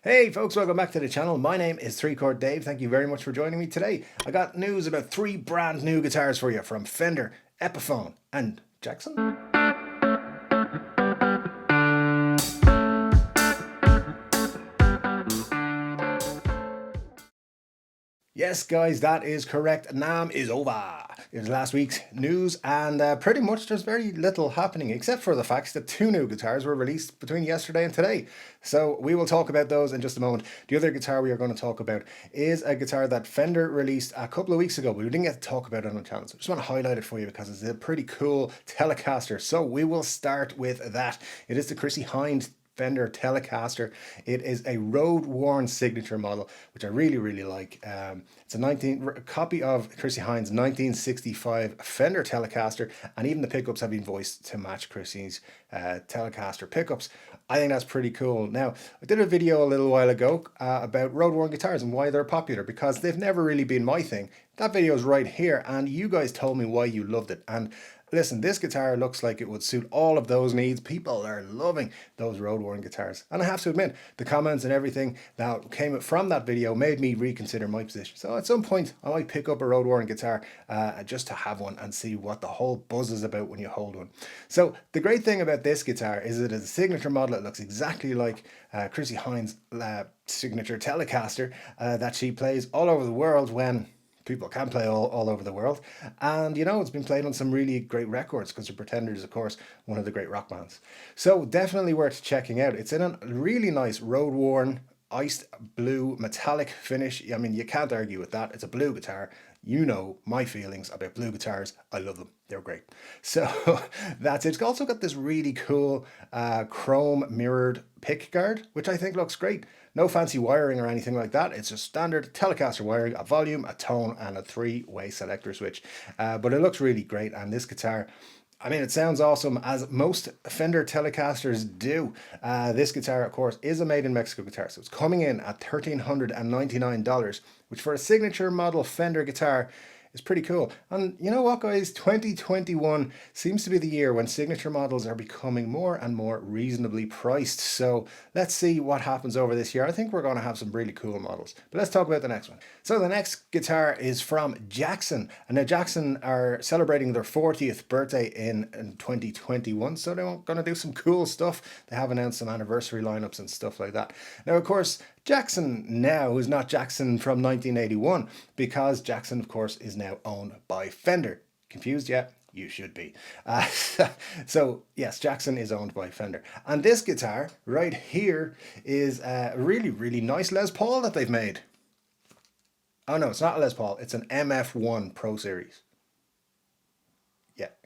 Hey folks, welcome back to the channel. My name is 3-Chord Dave. Thank you very much for joining me today. I got news about 3 brand new guitars for you from Fender, Epiphone and Jackson. Yes, guys, that is correct. NAMM is over. It was last week's news, and pretty much there's very little happening except for the fact that 2 new guitars were released between yesterday and today. So we will talk about those in just a moment. The other guitar we are going to talk about is a guitar that Fender released a couple of weeks ago, but we didn't get to talk about it on the channel. So I just want to highlight it for you because it's a pretty cool Telecaster. So we will start with that. It is the Chrissie Hynde Fender Telecaster. It is a road-worn signature model, which I really like. It's a copy of Chrissie Hynde's 1965 Fender Telecaster, and even the pickups have been voiced to match Chrissie's Telecaster pickups. I think that's pretty cool. Now, I did a video a little while ago about road-worn guitars and why they're popular, because they've never really been my thing. That video is right here, and you guys told me why you loved it. And listen, this guitar looks like it would suit all of those needs. People are loving those road-worn guitars. And I have to admit, the comments and everything that came from that video made me reconsider my position. So at some point, I might pick up a road-worn guitar just to have one and see what the whole buzz is about when you hold one. So the great thing about this guitar is it is a signature model. It looks exactly like Chrissie Hynde's signature Telecaster that she plays all over the world when people can play all over the world. And you know, it's been played on some really great records because the Pretenders, of course, one of the great rock bands. So definitely worth checking out. It's in a really nice road-worn iced blue metallic finish. I mean, you can't argue with that. It's a blue guitar. You know my feelings about blue guitars. I love them. They're great. So that's it. It's also got this really cool chrome mirrored pick guard, which I think looks great. No fancy wiring or anything like that. It's just standard Telecaster wiring, a volume, a tone, and a 3-way selector switch. But it looks really great. And this guitar, I mean, it sounds awesome, as most Fender Telecasters do. This guitar, of course, is a made in Mexico guitar. So it's coming in at $1,399, which for a signature model Fender guitar is pretty cool. And you know what, guys? 2021 seems to be the year when signature models are becoming more and more reasonably priced. So let's see what happens over this year. I think we're going to have some really cool models. But let's talk about the next one. So the next guitar is from Jackson. And now Jackson are celebrating their 40th birthday in 2021. So they're going to do some cool stuff. They have announced some anniversary lineups and stuff like that. Now, of course, Jackson now is not Jackson from 1981, because Jackson, of course, is now owned by Fender. Confused yet? You should be. So yes, Jackson is owned by Fender. And this guitar right here is a really nice Les Paul that they've made. Oh no, it's not a Les Paul. It's an MF1 Pro Series.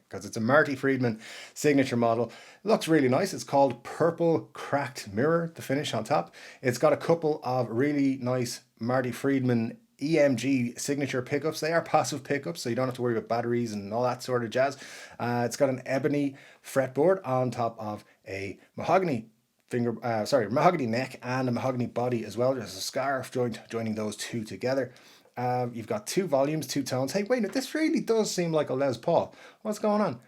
Because it's a Marty Friedman signature model. It looks really nice. It's called Purple Cracked Mirror, the finish on top. It's got a couple of really nice Marty Friedman EMG signature pickups. They are passive pickups, so you don't have to worry about batteries and all that sort of jazz. It's got an ebony fretboard on top of a mahogany mahogany neck and a mahogany body as well. There's a scarf joining those two together. You've got 2 volumes, 2 tones. Hey, wait, this really does seem like a Les Paul. What's going on?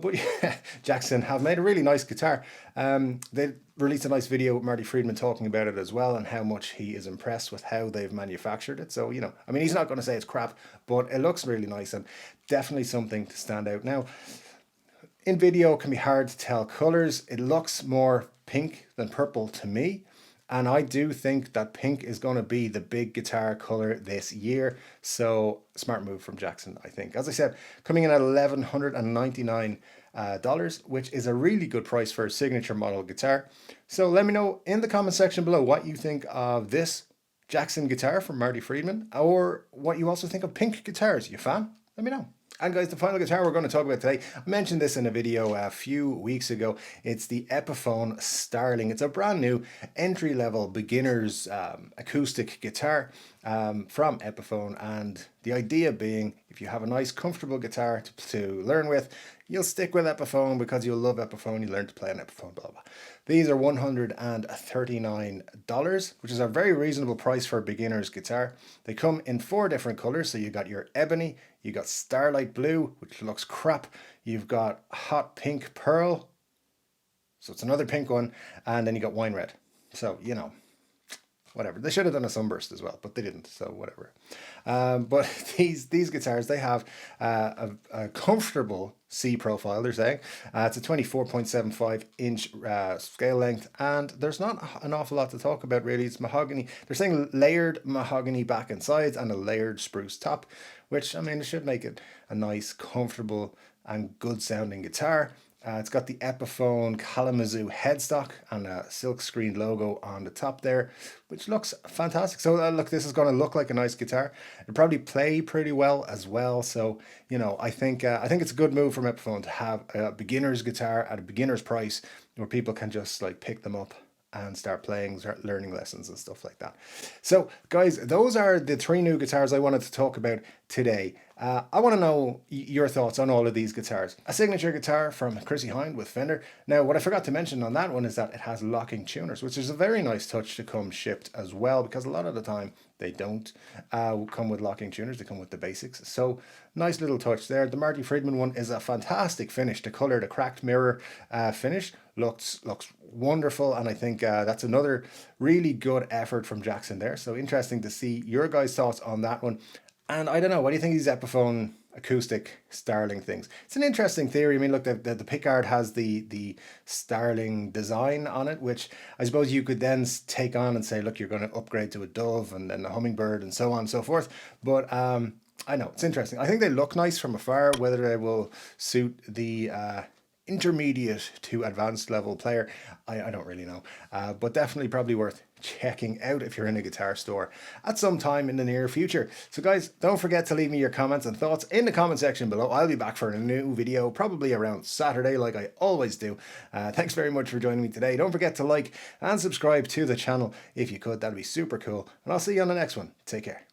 But yeah, Jackson have made a really nice guitar. They released a nice video with Marty Friedman talking about it as well, and how much he is impressed with how they've manufactured it. So, you know, I mean, he's not going to say it's crap, but it looks really nice and definitely something to stand out. Now, in video, it can be hard to tell colors. It looks more pink than purple to me. And I do think that pink is going to be the big guitar color this year. So smart move from Jackson, I think. As I said, coming in at $1,199, which is a really good price for a signature model guitar. So let me know in the comment section below what you think of this Jackson guitar from Marty Friedman, or what you also think of pink guitars. You a fan? Let me know. And guys, the final guitar we're going to talk about today, I mentioned this in a video a few weeks ago. It's the Epiphone Starling. It's a brand new entry-level beginner's acoustic guitar from Epiphone. And the idea being, if you have a nice, comfortable guitar to learn with, you'll stick with Epiphone because you'll love Epiphone. You learn to play an Epiphone, blah, blah. These are $139, which is a very reasonable price for a beginner's guitar. They come in 4 different colors. So you got your ebony, you got starlight blue, which looks crap. You've got hot pink pearl. So it's another pink one. And then you got wine red. So, you know, whatever. They should have done a sunburst as well, but they didn't, so whatever. But these guitars, they have a comfortable C profile, they're saying. It's a 24.75 inch scale length, and there's not an awful lot to talk about really. It's mahogany. They're saying layered mahogany back and sides and a layered spruce top, which, I mean, it should make it a nice, comfortable, and good sounding guitar. It's got the Epiphone Kalamazoo headstock and a silk screen logo on the top there, which looks fantastic. So look, this is going to look like a nice guitar. It'll probably play pretty well as well. So I think it's a good move from Epiphone to have a beginner's guitar at a beginner's price where people can just like pick them up and start playing, start learning lessons and stuff like that. So, guys, those are the 3 new guitars I wanted to talk about today. I want to know your thoughts on all of these guitars. A signature guitar from Chrissy Hind with Fender. Now, what I forgot to mention on that one is that it has locking tuners, which is a very nice touch to come shipped as well, because a lot of the time they don't come with locking tuners, they come with the basics. So, nice little touch there. The Marty Friedman one is a fantastic finish. The color, the cracked mirror finish looks wonderful, and I think that's another really good effort from Jackson there. So interesting to see your guys' thoughts on that one. And I don't know, what do you think of these Epiphone acoustic Starling things? It's an interesting theory. I mean, look, the pickguard has the Starling design on it, which I suppose you could then take on and say, look, you're going to upgrade to a Dove and then a Hummingbird and so on and so forth. But I know, it's interesting. I think they look nice from afar. Whether they will suit the intermediate to advanced level player, I don't really know, but definitely probably worth checking out if you're in a guitar store at some time in the near future. So guys, don't forget to leave me your comments and thoughts in the comment section below. I'll be back for a new video probably around Saturday like I always do. Thanks very much for joining me today. Don't forget to like and subscribe to the channel if you could. That'd be super cool, and I'll see you on the next one. Take care.